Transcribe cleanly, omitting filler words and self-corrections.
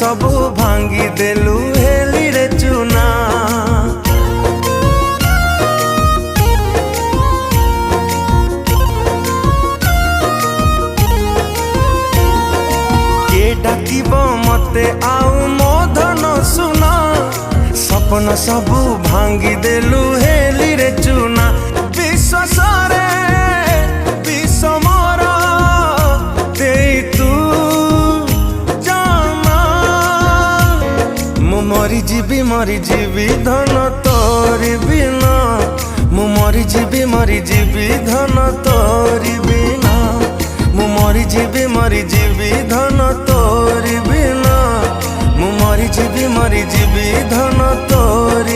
सबू भांगी देलु हेली रे चुना। के डाकिब मते आउ मो धन सुना, सपन सबू भांगी देलु हेली रे चुना। विश्वास रे विष मोर देई तू जाना, मु मरी जीवी धन तोरी बिना। मु मरी जीवी धन तोरी बिना। मु मरी जीवी धन तोरी बिना। मु मरी जीवी धन तोरी